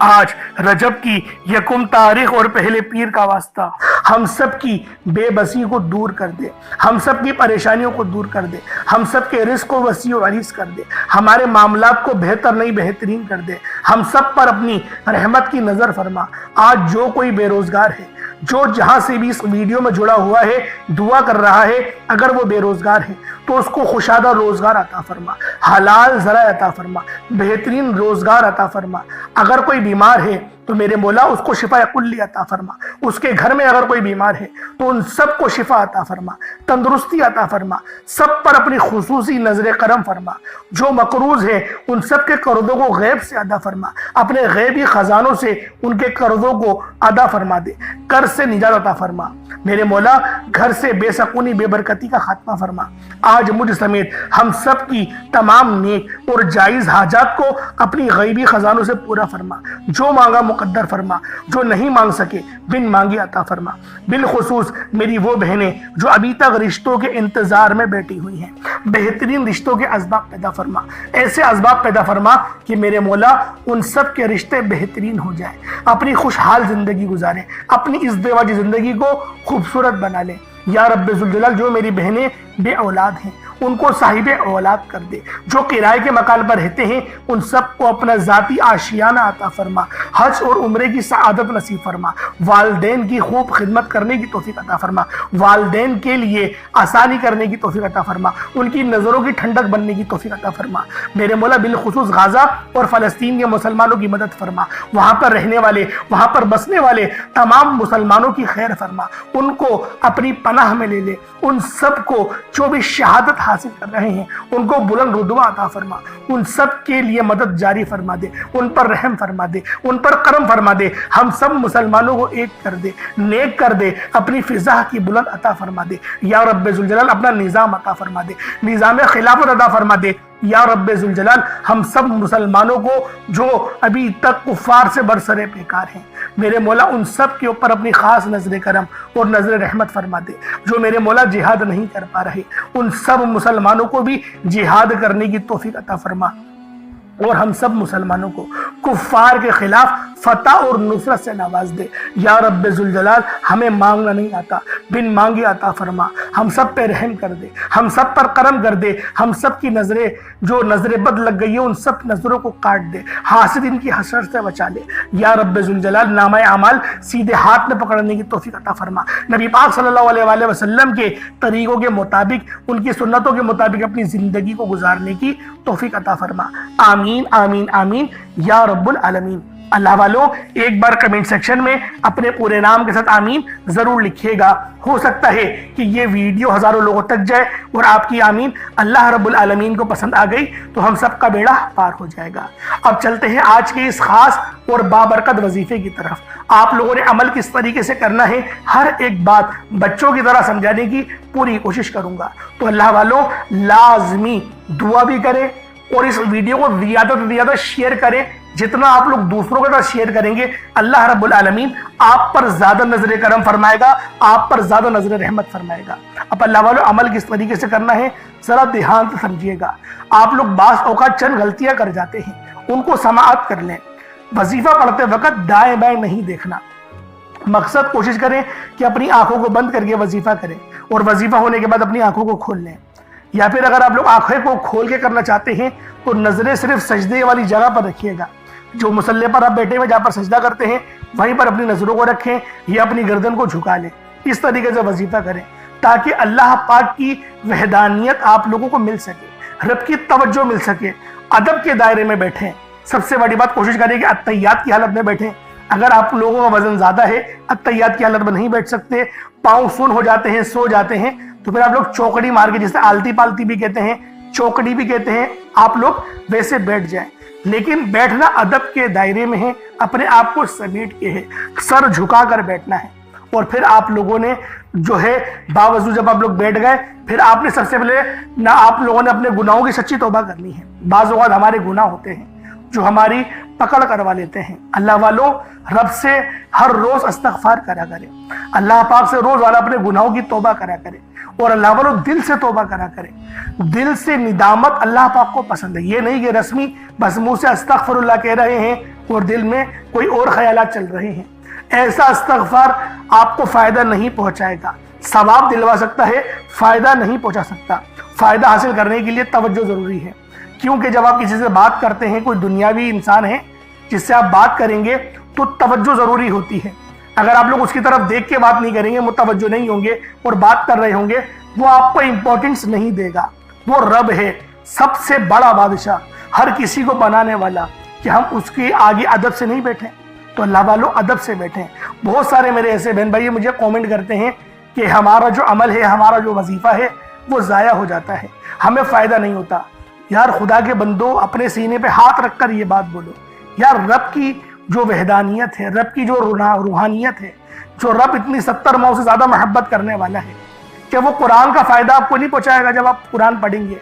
آج رجب کی یکم تاریخ اور پہلے پیر کا واسطہ ہم سب کی بے بسی کو دور کر دے، ہم سب کی پریشانیوں کو دور کر دے، ہم سب کے رزق کو وسیع و عریض کر دے، ہمارے معاملات کو بہتر نہیں بہترین کر دے، ہم سب پر اپنی رحمت کی نظر فرما۔ آج جو کوئی بے روزگار ہے، جو جہاں سے بھی اس ویڈیو میں جڑا ہوا ہے، دعا کر رہا ہے، اگر وہ بے روزگار ہے تو اس کو خوشادہ روزگار عطا فرما، حلال ذرائع عطا فرما، بہترین روزگار عطا فرما۔ اگر کوئی بیمار ہے تو میرے مولا اس کو شفا کلی عطا فرما، اس کے گھر میں اگر کوئی بیمار ہے تو ان سب کو شفا عطا فرما، تندرستی عطا فرما، سب پر اپنی خصوصی نظر کرم فرما۔ جو مقروض ہے ان سب کے قرضوں کو غیب سے ادا فرما، اپنے غیبی خزانوں سے ان کے قرضوں کو ادا فرما دے، قرض سے نجات عطا فرما۔ میرے مولا گھر سے بے سکونی بے برکتی کا خاتمہ فرما۔ آج مجھ سمیت ہم سب کی تمام نیک اور جائز حاجات کو اپنی غیبی خزانوں سے پورا فرما، جو مانگا مقدر فرما، جو نہیں مانگ سکے بن مانگے عطا فرما۔ بالخصوص میری وہ بہنیں جو ابھی تک رشتوں کے انتظار میں بیٹھی ہوئی ہیں، بہترین رشتوں کے اسباب پیدا فرما، ایسے اسباب پیدا فرما کہ میرے مولا ان سب کے رشتے بہترین ہو جائیں، اپنی خوشحال زندگی گزاریں، اپنی اس ازدواجی زندگی کو خوبصورت بنا لیں۔ یا رب ذوالجلال جو میری بہنیں بے اولاد ہیں ان کو صاحب اولاد کر دے، جو کرائے کے مکان پر رہتے ہیں ان سب کو اپنا ذاتی آشیانہ عطا فرما، حج اور عمرے کی سعادت نصیب فرما، والدین کی خوب خدمت کرنے کی توفیق عطا فرما، والدین کے لیے آسانی کرنے کی توفیق عطا فرما، ان کی نظروں کی ٹھنڈک بننے کی توفیق عطا فرما۔ میرے مولا بالخصوص غزہ اور فلسطین کے مسلمانوں کی مدد فرما، وہاں پر رہنے والے، وہاں پر بسنے والے تمام مسلمانوں کی خیر فرما، ان کو اپنی پناہ میں لے لے، ان سب کو جو بھی شہادت حاصل کر رہے ہیں ان کو بلند رتبہ عطا فرما، ان سب کے لیے مدد جاری فرما دے، ان پر رحم فرما دے، ان پر کرم فرما دے، ہم سب مسلمانوں کو ایک کر دے، نیک کر دے، اپنی فضا کی بلند عطا فرما دے۔ یا رب ذوالجلال اپنا نظام عطا فرما دے، نظام خلافت عطا فرما دے۔ یا رب ذوالجلال ہم سب مسلمانوں کو جو ابھی تک کفار سے برسرے پیکار ہیں، میرے مولا ان سب کے اوپر اپنی خاص نظر کرم اور نظر رحمت فرما دے۔ جو میرے مولا جہاد نہیں کر پا رہے ان سب مسلمانوں کو بھی جہاد کرنے کی توفیق عطا فرما، اور ہم سب مسلمانوں کو کفار کے خلاف فتح اور نصرت سے نواز دے۔ یا رب ذوالجلال ہمیں مانگنا نہیں آتا، بن مانگے عطا فرما، ہم سب پہ رحم کر دے، ہم سب پر کرم کر دے، ہم سب کی نظریں جو نظر بد لگ گئی ہیں ان سب نظروں کو کاٹ دے، حاسدین کی حسرت سے بچا لے۔ یا رب ذوالجلال نامہ اعمال سیدھے ہاتھ میں پکڑنے کی توفیق عطا فرما، نبی پاک صلی اللہ علیہ وآلہ وسلم کے طریقوں کے مطابق، ان کی سنتوں کے مطابق اپنی زندگی کو گزارنے کی توفیق عطا فرما۔ آمین آمین آمین یا رب العالمین۔ اللہ والوں ایک بار کمنٹ سیکشن میں اپنے پورے نام کے ساتھ آمین ضرور لکھیے گا، ہو سکتا ہے کہ یہ ویڈیو ہزاروں لوگوں تک جائے اور آپ کی آمین اللہ رب العالمین کو پسند آ گئی تو ہم سب کا بیڑا پار ہو جائے گا۔ اب چلتے ہیں آج کے اس خاص اور بابرکت وظیفے کی طرف۔ آپ لوگوں نے عمل کس طریقے سے کرنا ہے، ہر ایک بات بچوں کی طرح سمجھانے کی پوری کوشش کروں گا، تو اللہ والوں لازمی دعا بھی کریں اور اس ویڈیو کو زیادہ سے زیادہ شیئر کریں۔ جتنا آپ لوگ دوسروں کے ساتھ شیئر کریں گے اللہ رب العالمین آپ پر زیادہ نظر کرم فرمائے گا، آپ پر زیادہ نظر رحمت فرمائے گا۔ اب اللہ والوں عمل کس طریقے سے کرنا ہے ذرا دھیان سے سمجھیے گا۔ آپ لوگ بعض اوقات چند غلطیاں کر جاتے ہیں، ان کو سماعت کر لیں۔ وظیفہ پڑھتے وقت دائیں بائیں نہیں دیکھنا، مقصد کوشش کریں کہ اپنی آنکھوں کو بند کر کے وظیفہ کریں اور وظیفہ ہونے کے بعد اپنی آنکھوں کو کھول لیں، یا پھر اگر آپ لوگ آنکھیں کو کھول کے کرنا چاہتے ہیں تو نظریں صرف سجدے والی جگہ پر رکھیے گا، جو مصلی پر آپ بیٹھے ہوئے جہاں پر سجدہ کرتے ہیں وہیں پر اپنی نظروں کو رکھیں یا اپنی گردن کو جھکا لیں۔ اس طریقے سے وظیفہ کریں تاکہ اللہ پاک کی وحدانیت آپ لوگوں کو مل سکے، رب کی توجہ مل سکے۔ ادب کے دائرے میں بیٹھیں، سب سے بڑی بات کوشش کریں کہ اتحیات کی حالت میں بیٹھیں۔ اگر آپ لوگوں کا وزن زیادہ ہے، اتحیات کی حالت میں نہیں بیٹھ سکتے، پاؤں سن ہو جاتے ہیں، سو جاتے ہیں، تو پھر آپ لوگ چوکڑی مار کے، جسے آلتی پالتی بھی کہتے ہیں، چوکڑی بھی کہتے ہیں، آپ لوگ ویسے بیٹھ جائیں۔ لیکن بیٹھنا ادب کے دائرے میں ہے، اپنے آپ کو سمیٹ کے ہے، سر جھکا کر بیٹھنا ہے۔ اور پھر آپ لوگوں نے جو ہے باوضو جب آپ لوگ بیٹھ گئے، پھر آپ نے سب سے پہلے نہ آپ لوگوں نے اپنے گناہوں کی سچی توبہ کرنی ہے۔ بعض اوقات ہمارے گناہ ہوتے ہیں جو ہماری پکڑ کروا لیتے ہیں۔ اللہ والوں رب سے ہر روز استغفار کرا کرے، اللہ پاک سے روز والا اپنے گناہوں کی توبہ کرا کرے، اور اللہ والوں دل سے توبہ کرا کرے۔ دل سے ندامت اللہ پاک کو پسند ہے، یہ نہیں کہ رسمی بس منہ سے استغفر اللہ کہہ رہے ہیں اور دل میں کوئی اور خیالات چل رہے ہیں۔ ایسا استغفار آپ کو فائدہ نہیں پہنچائے گا، ثواب دلوا سکتا ہے، فائدہ نہیں پہنچا سکتا۔ فائدہ حاصل کرنے کے لیے توجہ ضروری ہے، کیونکہ جب آپ کسی سے بات کرتے ہیں، کوئی دنیاوی انسان ہے جس سے آپ بات کریں گے تو توجہ ضروری ہوتی ہے۔ اگر آپ لوگ اس کی طرف دیکھ کے بات نہیں کریں گے، متوجہ نہیں ہوں گے اور بات کر رہے ہوں گے، وہ آپ کو امپورٹنس نہیں دے گا۔ وہ رب ہے، سب سے بڑا بادشاہ، ہر کسی کو بنانے والا، کہ ہم اس کے آگے ادب سے نہیں بیٹھیں۔ تو اللہ والوں ادب سے بیٹھیں۔ بہت سارے میرے ایسے بہن بھائی مجھے کومنٹ کرتے ہیں کہ ہمارا جو عمل ہے، ہمارا جو وظیفہ ہے وہ ضائع ہو جاتا ہے، ہمیں فائدہ نہیں ہوتا۔ یار خدا کے بندو، اپنے سینے پہ ہاتھ رکھ کر یہ بات بولو، یار رب کی جو وحدانیت ہے، رب کی جو روحانیت ہے، جو رب اتنی 70 ماؤں سے زیادہ محبت کرنے والا ہے، کہ وہ قرآن کا فائدہ آپ کو نہیں پہنچائے گا جب آپ قرآن پڑھیں گے۔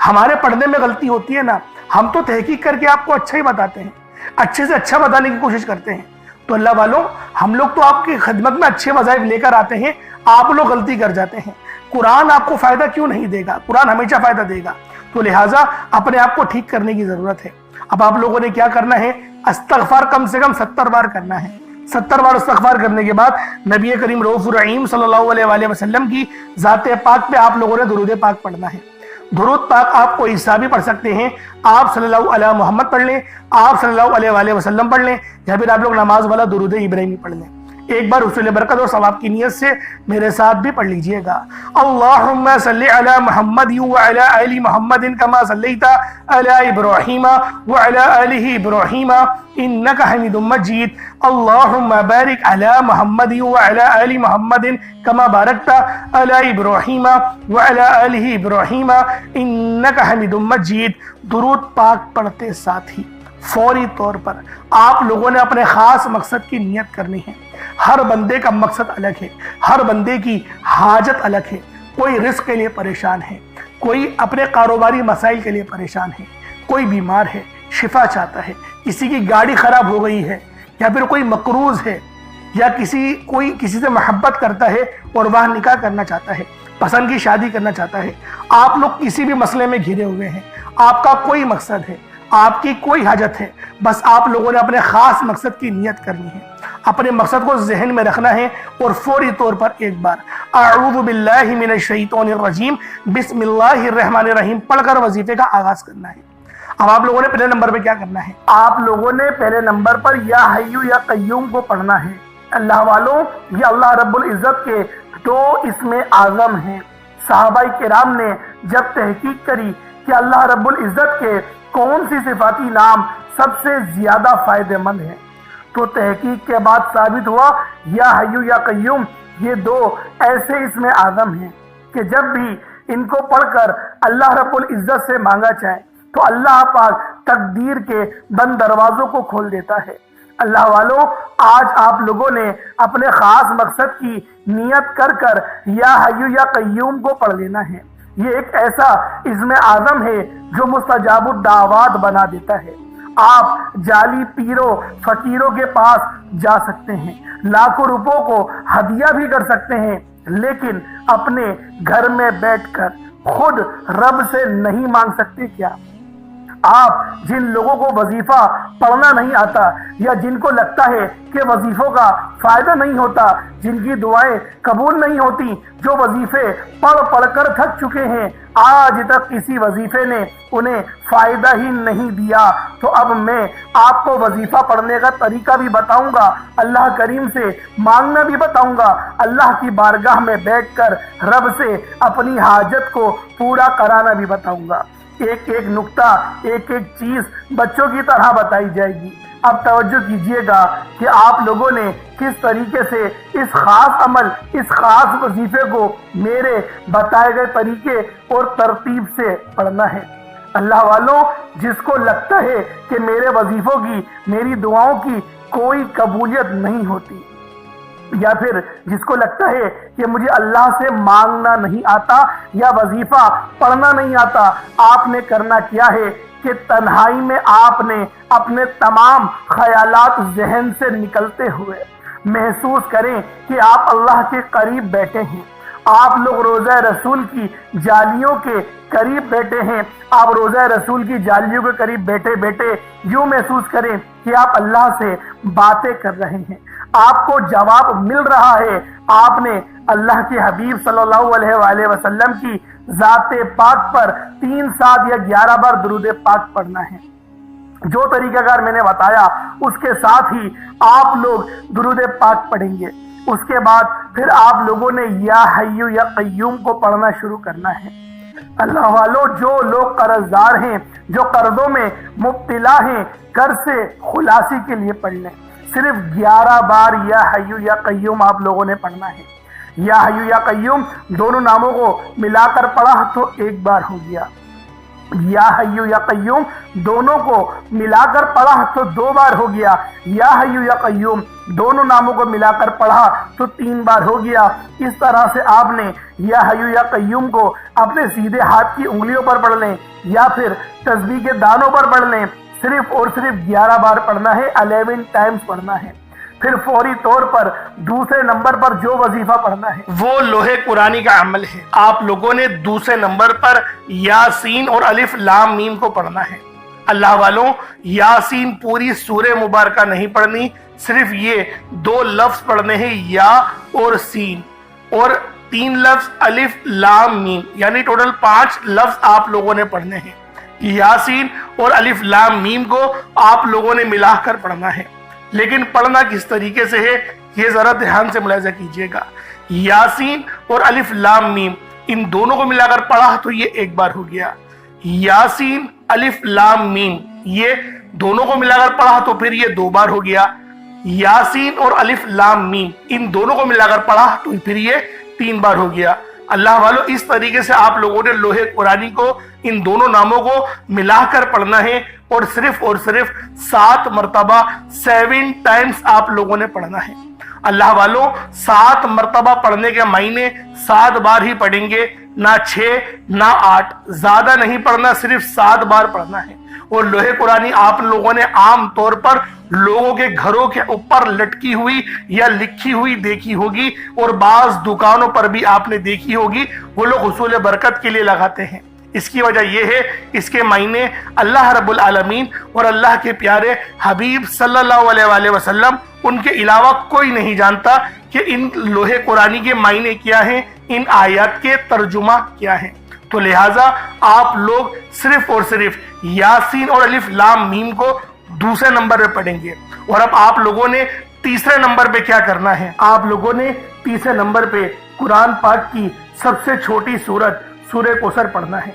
ہمارے پڑھنے میں غلطی ہوتی ہے نا، ہم تو تحقیق کر کے آپ کو اچھا ہی بتاتے ہیں، اچھے سے اچھا بتانے کی کوشش کرتے ہیں۔ تو اللہ والوں، ہم لوگ تو آپ کی خدمت میں اچھے وظائف لے کر آتے ہیں، آپ لوگ غلطی کر جاتے ہیں۔ قرآن آپ کو فائدہ کیوں نہیں دے گا؟ قرآن ہمیشہ فائدہ دے گا۔ تو لہٰذا اپنے آپ کو ٹھیک کرنے کی ضرورت ہے۔ اب آپ لوگوں نے کیا کرنا ہے؟ استغفار کم سے کم 70 بار کرنا ہے۔ 70 بار استغفار کرنے کے بعد نبی کریم رؤوف الرحیم صلی اللہ علیہ وآلہ وسلم کی ذات پاک پہ آپ لوگوں نے درود پاک پڑھنا ہے۔ درود پاک آپ کو عیسیٰ بھی پڑھ سکتے ہیں، آپ صلی اللہ علیہ محمد پڑھ لیں، آپ صلی اللہ علیہ وآلہ وسلم پڑھ لیں، یا پھر آپ لوگ نماز والا درود ابراہیمی پڑھ لیں۔ ایک بار حصول برکت اور ثواب کی نیت سے میرے ساتھ بھی پڑھ لیجئے گا۔ اللہم صلی علی محمد وعلی آل محمد کما صلیت علی ابراہیم وعلی آل ابراہیم انک حمید مجید۔ اللہم بارک علی محمد وعلی آل محمد کما بارکت علی ابراہیم وعلی آل ابراہیم انک حمید مجید۔ درود پاک پڑھتے ساتھ ہی فوری طور پر آپ لوگوں نے اپنے خاص مقصد کی نیت کرنی ہے۔ ہر بندے کا مقصد الگ ہے، ہر بندے کی حاجت الگ ہے۔ کوئی رزق کے لیے پریشان ہے، کوئی اپنے کاروباری مسائل کے لیے پریشان ہے، کوئی بیمار ہے، شفا چاہتا ہے، کسی کی گاڑی خراب ہو گئی ہے، یا پھر کوئی مقروض ہے، یا کوئی کسی سے محبت کرتا ہے اور وہ نکاح کرنا چاہتا ہے، پسند کی شادی کرنا چاہتا ہے۔ آپ لوگ کسی بھی مسئلے میں گھرے ہوئے ہیں، آپ کا کوئی مقصد ہے، آپ کی کوئی حاجت ہے، بس آپ لوگوں نے اپنے خاص مقصد کی نیت کرنی ہے، اپنے مقصد کو ذہن میں رکھنا ہے، اور فوری طور پر ایک بار اعوذ باللہ من الشیطان الرجیم بسم اللہ الرحمن الرحیم پڑھ کر وظیفے کا آغاز کرنا ہے۔ اب آپ لوگوں نے پہلے نمبر پہ کیا کرنا ہے؟ آپ لوگوں نے پہلے نمبر پر یا حیو یا قیوم کو پڑھنا ہے۔ اللہ والوں، یہ اللہ رب العزت کے 2 اسم اعظم ہیں۔ صحابہ کرام نے جب تحقیق کری کہ اللہ رب العزت کے کون سی صفاتی نام سب سے زیادہ فائدہ مند ہیں، تو تحقیق کے بعد ثابت ہوا یا حیو یا قیوم یہ 2 ایسے اسم اعظم ہیں کہ جب بھی ان کو پڑھ کر اللہ رب العزت سے مانگا جائے تو اللہ پاک تقدیر کے بند دروازوں کو کھول دیتا ہے۔ اللہ والوں، آج آپ لوگوں نے اپنے خاص مقصد کی نیت کر کر یا حیو یا قیوم کو پڑھ لینا ہے۔ یہ ایک ایسا اسم اعظم ہے جو مستجاب الدعوات بنا دیتا ہے۔ آپ جعلی پیروں فقیروں کے پاس جا سکتے ہیں، لاکھوں روپوں کو ہدیہ بھی کر سکتے ہیں، لیکن اپنے گھر میں بیٹھ کر خود رب سے نہیں مانگ سکتے کیا؟ آپ جن لوگوں کو وظیفہ پڑھنا نہیں آتا، یا جن کو لگتا ہے کہ وظیفوں کا فائدہ نہیں ہوتا، جن کی دعائیں قبول نہیں ہوتی، جو وظیفے پڑھ کر تھک چکے ہیں، آج تک کسی وظیفے نے انہیں فائدہ ہی نہیں دیا، تو اب میں آپ کو وظیفہ پڑھنے کا طریقہ بھی بتاؤں گا، اللہ کریم سے مانگنا بھی بتاؤں گا، اللہ کی بارگاہ میں بیٹھ کر رب سے اپنی حاجت کو پورا کرانا بھی بتاؤں گا۔ ایک ایک نقطہ، ایک ایک چیز بچوں کی طرح بتائی جائے گی۔ اب توجہ کیجئے گا کہ آپ لوگوں نے کس طریقے سے اس خاص عمل، اس خاص وظیفے کو میرے بتائے گئے طریقے اور ترتیب سے پڑھنا ہے۔ اللہ والوں، جس کو لگتا ہے کہ میرے وظیفوں کی، میری دعاؤں کی کوئی قبولیت نہیں ہوتی، یا پھر جس کو لگتا ہے کہ مجھے اللہ سے مانگنا نہیں آتا یا وظیفہ پڑھنا نہیں آتا، آپ نے کرنا کیا ہے کہ تنہائی میں آپ نے اپنے تمام خیالات ذہن سے نکلتے ہوئے محسوس کریں کہ آپ اللہ کے قریب بیٹھے ہیں، آپ لوگ روزہ رسول کی جالیوں کے قریب بیٹھے ہیں، آپ روزہ رسول کی جالیوں کے قریب بیٹھے بیٹھے یوں محسوس کریں کہ آپ اللہ سے باتیں کر رہے ہیں، آپ کو جواب مل رہا ہے۔ آپ نے اللہ کے حبیب صلی اللہ علیہ وآلہ وسلم کی ذات پاک پر 3 7 یا 11 بار درود پاک پڑھنا ہے۔ جو طریقہ کار میں نے بتایا اس کے ساتھ ہی آپ لوگ درود پاک پڑھیں گے۔ اس کے بعد پھر آپ لوگوں نے یا حی یا قیوم کو پڑھنا شروع کرنا ہے۔ اللہ والو، جو لوگ قرض دار ہیں، جو قرضوں میں مبتلا ہیں، قرض سے خلاصی کے لیے پڑھ لیں۔ صرف 11 بار یا حی یا قیوم آپ لوگوں نے پڑھنا ہے۔ یا حی یا قیوم دونوں ناموں کو ملا کر پڑھا تو 1 بار ہو گیا، یا حی یا قیوم دونوں کو ملا کر پڑھا تو 2 بار ہو گیا، یا حی یا قیوم دونوں ناموں کو ملا کر پڑھا تو 3 بار ہو گیا۔ اس طرح سے آپ نے یا حی یا قیوم کو اپنے سیدھے ہاتھ کی انگلیوں پر پڑھ لیں یا پھر تسبیح کے دانوں پر پڑھ لیں، صرف اور صرف 11 بار پڑھنا ہے، 11 ٹائمز پڑھنا ہے۔ پھر فوری طور پر دوسرے نمبر پر جو وظیفہ پڑھنا ہے وہ لوح قرآنی کا عمل ہے۔ آپ لوگوں نے دوسرے نمبر پر یاسین اور الف لام میم کو پڑھنا ہے۔ اللہ والوں، یاسین پوری سورہ مبارکہ نہیں پڑھنی، صرف یہ 2 لفظ پڑھنے ہیں، یا اور سین، اور 3 لفظ الف لام میم، یعنی ٹوٹل 5 لفظ آپ لوگوں نے پڑھنے ہیں۔ یاسین اور الف لام میم کو آپ لوگوں نے ملا کر پڑھنا ہے، لیکن پڑھنا کس طریقے سے ہے یہ ذرا دھیان سے ملاحظہ کیجئے گا۔ یاسین اور الف لام میم ان دونوں کو ملا کر پڑھا تو یہ 1 بار ہو گیا، یاسین الف لام میم یہ دونوں کو ملا کر پڑھا تو پھر یہ 2 بار ہو گیا، یاسین اور الف لام میم ان دونوں کو ملا کر پڑھا تو پھر یہ 3 بار ہو گیا۔ اللہ والو، اس طریقے سے آپ لوگوں نے لوح قرآنی کو ان دونوں ناموں کو ملا کر پڑھنا ہے، اور صرف 7 مرتبہ 7 ٹائمز آپ لوگوں نے پڑھنا ہے۔ اللہ والو، 7 مرتبہ پڑھنے کے معنی 7 بار ہی پڑھیں گے، نہ 6 نہ 8، زیادہ نہیں پڑھنا، صرف 7 بار پڑھنا ہے۔ اور لوح قرآنی آپ لوگوں نے عام طور پر لوگوں کے گھروں کے اوپر لٹکی ہوئی یا لکھی ہوئی دیکھی ہوگی، اور بعض دکانوں پر بھی آپ نے دیکھی ہوگی، وہ لوگ حصول برکت کے لیے لگاتے ہیں۔ اس کی وجہ یہ ہے، اس کے معنی اللہ رب العالمین اور اللہ کے پیارے حبیب صلی اللہ علیہ وآلہ وسلم ان کے علاوہ کوئی نہیں جانتا کہ ان لوح قرآنی کے معنی کیا ہیں، ان آیات کے ترجمہ کیا ہیں۔ تو لہٰذا آپ لوگ صرف اور صرف یاسین اور الف لام میم کو دوسرے نمبر پہ پڑھیں گے۔ اور اب آپ لوگوں نے تیسرے نمبر پہ کیا کرنا ہے؟ آپ لوگوں نے تیسرے نمبر پہ قرآن پاک کی سب سے چھوٹی سورت سورہ کوثر پڑھنا ہے۔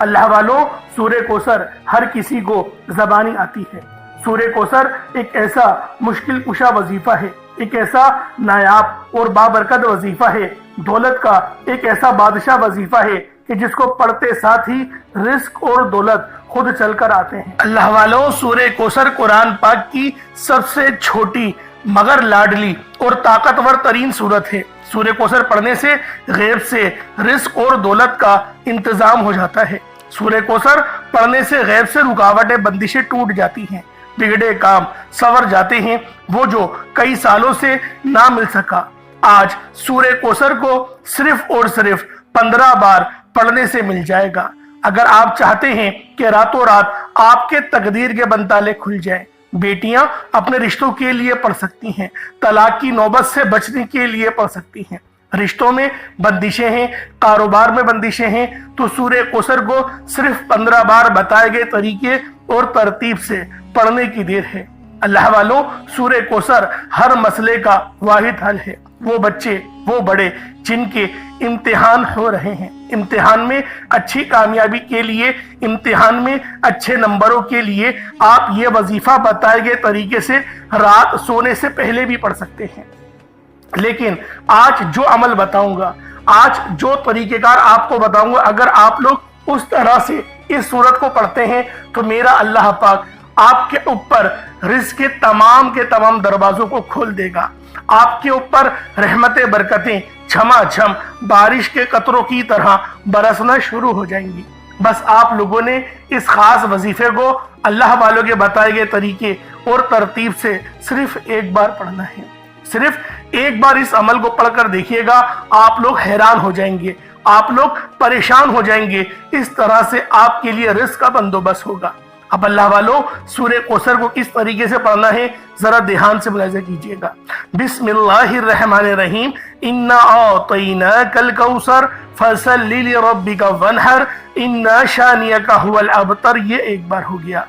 اللہ والوں، سورہ کوثر ہر کسی کو زبانی آتی ہے۔ سورہ کوثر ایک ایسا مشکل کشا وظیفہ ہے، ایک ایسا نایاب اور بابرکت وظیفہ ہے، دولت کا ایک ایسا بادشاہ وظیفہ ہے کہ جس کو پڑھتے ساتھ ہی رزق اور دولت خود چل کر آتے ہیں۔ اللہ والوں، سورہ کوثر قرآن پاک کی سب سے چھوٹی مگر لاڈلی اور طاقتور ترین سورت ہے۔ سورہ کوثر پڑھنے سے غیب سے رزق اور دولت کا انتظام ہو جاتا ہے۔ سورہ کوثر پڑھنے سے غیب سے رکاوٹیں بندشیں ٹوٹ جاتی ہیں، بگڑے کام سنور جاتے ہیں، وہ جو کئی سالوں سے نہ مل سکا آج سورہ کوثر کو صرف اور صرف 15 بار پڑھنے سے مل جائے گا۔ اگر آپ چاہتے ہیں کہ راتوں رات آپ کے تقدیر کے بنتالے کھل جائیں، بیٹیاں اپنے رشتوں کے لیے پڑھ سکتی ہیں، طلاق کی نوبت سے بچنے کے لیے پڑھ سکتی ہیں، رشتوں میں بندشیں ہیں، کاروبار میں بندشیں ہیں، تو سورہ کوثر کو صرف 15 بار بتائے گئے طریقے اور ترتیب سے پڑھنے کی دیر ہے۔ اللہ والوں، سورہ کوثر ہر مسئلے کا واحد حل ہے۔ وہ بچے، وہ بڑے جن کے امتحان ہو رہے ہیں، امتحان میں اچھی کامیابی کے لیے، امتحان میں اچھے نمبروں کے لیے آپ یہ وظیفہ بتائے گئے طریقے سے رات سونے سے پہلے بھی پڑھ سکتے ہیں۔ لیکن آج جو عمل بتاؤں گا، آج جو طریقہ کار آپ کو بتاؤں گا، اگر آپ لوگ اس طرح سے اس سورت کو پڑھتے ہیں تو میرا اللہ پاک آپ کے اوپر رزق کے تمام دروازوں کو کھول دے گا۔ آپ کے اوپر رحمت برکتیں جھما جھم بارش کے قطروں کی طرح برسنا شروع ہو جائیں گی۔ بس آپ لوگوں نے اس خاص وظیفے کو اللہ والوں کے بتائے گئے طریقے اور ترتیب سے صرف 1 بار پڑھنا ہے، صرف ایک بار اس عمل کو پڑھ کر دیکھیے گا، آپ لوگ حیران ہو جائیں گے، آپ لوگ پریشان ہو جائیں گے، اس طرح سے آپ کے لیے رزق کا بندوبست ہوگا۔ اب اللہ والوں، سورہ کوثر کو کس طریقے سے پڑھنا ہے ذرا دھیان سے ملاحظہ کیجئے گا۔ بسم اللہ الرحمن الرحیم، انا اعطیناک الکوثر فصل لربک وانحر ان شانئک هو الابتر، یہ ایک بار ہو گیا۔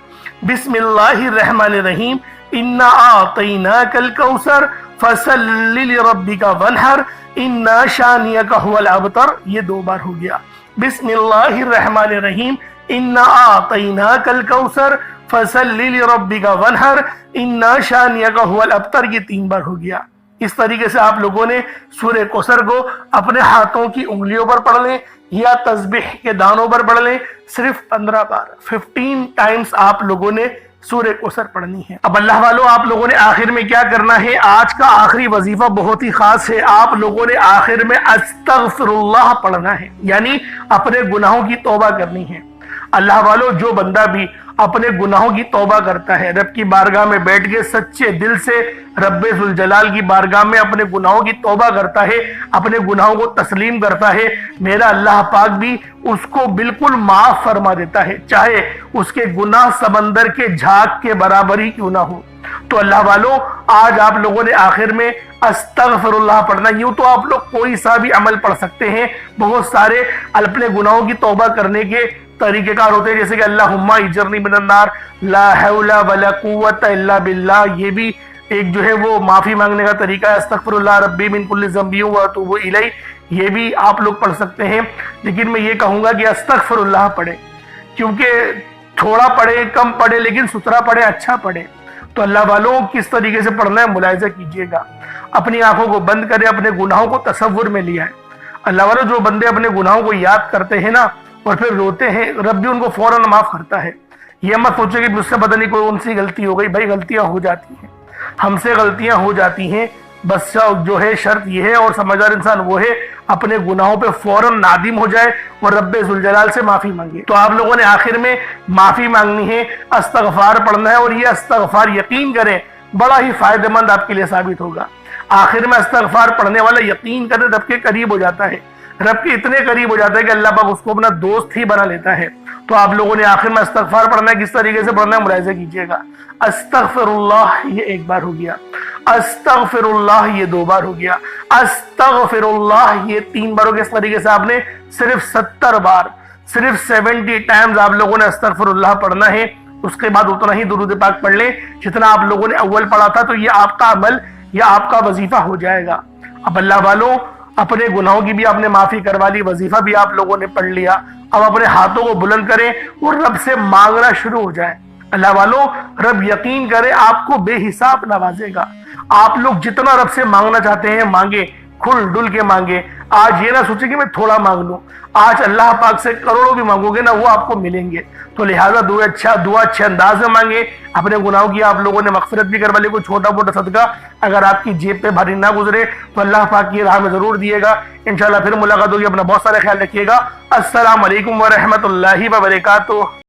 بسم اللہ الرحمن الرحیم، انا اعطیناک الکوثر فصل لربک وانحر ان شانئک هو الابتر، یہ دو بار ہو گیا۔ بسم اللہ الرحمن الرحیم، انا اعطیناک الکوثر فصل لربک وانحر ان شانئک هو الابتر، یہ تین بار ہو گیا۔ اس طریقے سے آپ لوگوں نے سورہ کوثر کو اپنے ہاتھوں کی انگلیوں پر پڑھ لیں یا تسبیح کے دانوں پر پڑھ لیں، صرف 15 بار 15 ٹائمز آپ لوگوں نے سورہ کوثر پڑھنی ہے۔ اب اللہ والوں، آپ لوگوں نے آخر میں کیا کرنا ہے، آج کا آخری وظیفہ بہت ہی خاص ہے۔ آپ لوگوں نے آخر میں استغفر اللہ پڑھنا ہے، یعنی اپنے گناہوں کی توبہ کرنی ہے۔ اللہ والوں، جو بندہ بھی اپنے گناہوں کی توبہ کرتا ہے، رب کی بارگاہ میں بیٹھ کے سچے دل سے رب ذوالجلال کی بارگاہ میں اپنے گناہوں کی توبہ کرتا ہے، اپنے گناہوں کو تسلیم کرتا ہے، میرا اللہ پاک بھی اس کو بالکل معاف فرما دیتا ہے، چاہے اس کے گناہ سمندر کے جھاگ کے برابر ہی کیوں نہ ہو۔ تو اللہ والوں، آج آپ لوگوں نے آخر میں استغفر اللہ پڑھنا۔ یوں تو آپ لوگ کوئی سا بھی عمل پڑھ سکتے ہیں، بہت سارے اپنے گناہوں کی توبہ کرنے کے طریقہ کار ہوتے ہیں، جیسے کہ اللہم اجرنی من النار، لا حول ولا قوت الا باللہ، یہ بھی ایک جو ہے وہ معافی مانگنے کا طریقہ ہے۔ استغفر اللہ ربی من کل ذنب واتوب الیہ، یہ بھی آپ لوگ پڑھ سکتے ہیں۔ لیکن میں یہ کہوں گا کہ استغفر اللہ پڑھیں، کیونکہ تھوڑا پڑھے، کم پڑھے، لیکن ستھرا پڑھے، اچھا پڑھے۔ تو اللہ والوں، کس طریقے سے پڑھنا ہے ملاحظہ کیجئے گا۔ اپنی آنکھوں کو بند کرے، اپنے گناہوں کو تصور میں لیا ہے۔ اللہ والوں، جو بندے اپنے گناہوں کو یاد کرتے ہیں نا اور پھر روتے ہیں، رب بھی ان کو فوراً معاف کرتا ہے۔ یہ مت سوچے کہ مجھ سے پتہ نہیں کوئی ان سی غلطی ہو گئی، بھائی غلطیاں ہو جاتی ہیں، ہم سے غلطیاں ہو جاتی ہیں، بس جو ہے شرط یہ ہے، اور سمجھدار انسان وہ ہے اپنے گناہوں پہ فوراً نادم ہو جائے اور رب ذوالجلال سے معافی مانگے۔ تو آپ لوگوں نے آخر میں معافی مانگنی ہے، استغفار پڑھنا ہے، اور یہ استغفار یقین کریں بڑا ہی فائدہ مند آپ کے لیے ثابت ہوگا۔ آخر میں استغفار پڑھنے والا یقین کریں رب کے قریب ہو جاتا ہے، رب کے اتنے قریب ہو جاتا ہے کہ اللہ پاک اس کو اپنا دوست ہی بنا لیتا ہے۔ تو آپ لوگوں نے آخر میں استغفار پڑھنا ہے، کس طریقے سے پڑھنا ہے ملاحظہ کیجئے گا۔ استغفر اللہ، یہ ایک بار ہو گیا۔ استغفر اللہ، یہ دو بار ہو گیا۔ استغفر اللہ، یہ تین بار ہو گیا۔ اس طریقے سے آپ نے صرف 70 بار، صرف 70 ٹائمز آپ لوگوں نے استغفر اللہ پڑھنا ہے۔ اس کے بعد اتنا ہی درود پاک پڑھ لیں جتنا آپ لوگوں نے اول پڑھا تھا، تو یہ آپ کا عمل یا آپ کا وظیفہ ہو جائے گا۔ اب اللہ والوں، اپنے گناہوں کی بھی آپ نے معافی کروا لی، وظیفہ بھی آپ لوگوں نے پڑھ لیا۔ اب اپنے ہاتھوں کو بلند کریں اور رب سے مانگنا شروع ہو جائیں۔ اللہ والوں، رب یقین کرے آپ کو بے حساب نوازے گا۔ آپ لوگ جتنا رب سے مانگنا چاہتے ہیں مانگے، کھل ڈل کے مانگے۔ آج یہ نہ سوچیں کہ میں تھوڑا مانگ لوں، آج اللہ پاک سے کروڑوں بھی مانگو گے نا، وہ آپ کو ملیں گے۔ تو لہٰذا دعا اچھے انداز میں مانگے، اپنے گناہوں کی آپ لوگوں نے مغفرت بھی کروا لی۔ کوئی چھوٹا موٹا صدقہ اگر آپ کی جیب پہ بھاری نہ گزرے تو اللہ پاک کی راہ میں ضرور دیے گا۔ انشاءاللہ پھر ملاقات ہوگی، اپنا بہت سارا خیال رکھیے گا۔ السلام علیکم ورحمۃ اللہ وبرکاتہ۔